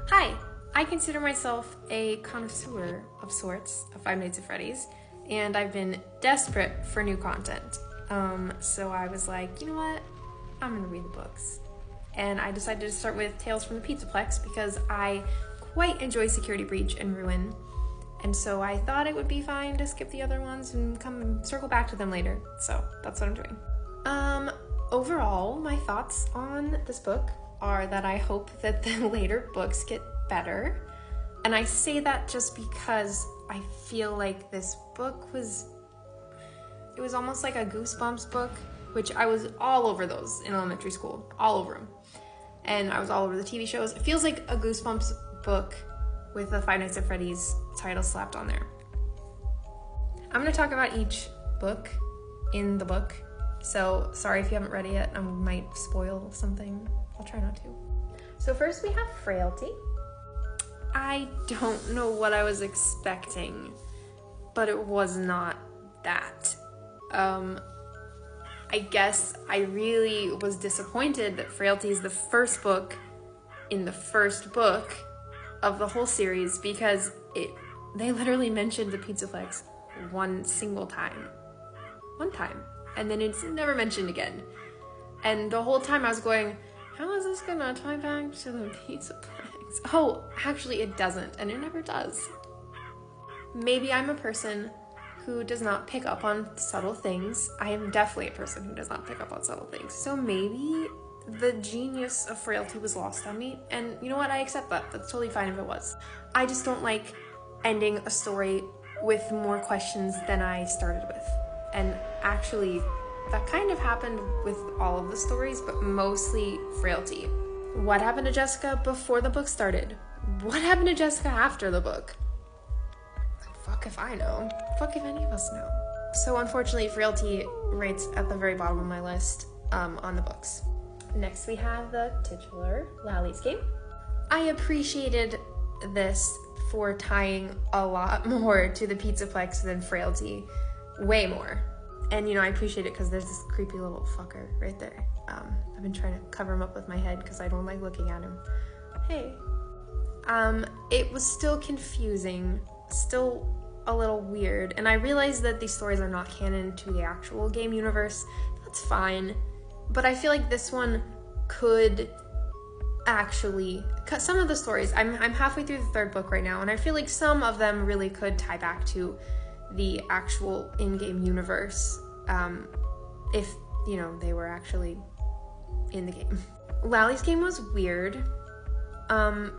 Hi, I consider myself a connoisseur of sorts of Five Nights at Freddy's, and I've been desperate for new content. So I was like, you know what? I'm gonna read the books. And I decided to start with Tales from the Pizzaplex because I quite enjoy Security Breach and Ruin. And so I thought it would be fine to skip the other ones and come circle back to them later. So that's what I'm doing. Overall, my thoughts on this book are that I hope that the later books get better. And I say that just because I feel like this book was almost like a Goosebumps book, which I was all over those in elementary school, all over them. And I was all over the TV shows. It feels like a Goosebumps book with the Five Nights at Freddy's title slapped on there. I'm gonna talk about each book in the book. So sorry if you haven't read it yet, I might spoil something. I'll try not to. So first we have Frailty. I don't know what I was expecting, but it was not that. I guess I really was disappointed that Frailty is the first book in the first book of the whole series because they literally mentioned the Pizzaplex one single time. One time. And then it's never mentioned again. And the whole time I was going, how is this gonna tie back to the Pizzaplex? Oh, actually it doesn't, and it never does. Maybe I'm a person who does not pick up on subtle things. I am definitely a person who does not pick up on subtle things. So maybe the genius of Frailty was lost on me, and you know what, I accept that. That's totally fine if it was. I just don't like ending a story with more questions than I started with. And actually, that kind of happened with all of the stories, but mostly Frailty. What happened to Jessica before the book started? What happened to Jessica after the book? Fuck if I know. Fuck if any of us know. So unfortunately, Frailty rates at the very bottom of my list on the books. Next we have the titular Lally's Game. I appreciated this for tying a lot more to the Pizzaplex than Frailty. Way more. And you know, I appreciate it because there's this creepy little fucker right there. I've been trying to cover him up with my head because I don't like looking at him. Hey. It was still confusing, still a little weird, and I realized that these stories are not canon to the actual game universe. That's fine. But I feel like this one could actually, some of the stories, I'm halfway through the third book right now, and I feel like some of them really could tie back to the actual in-game universe, if, you know, they were actually in the game. Lally's Game was weird.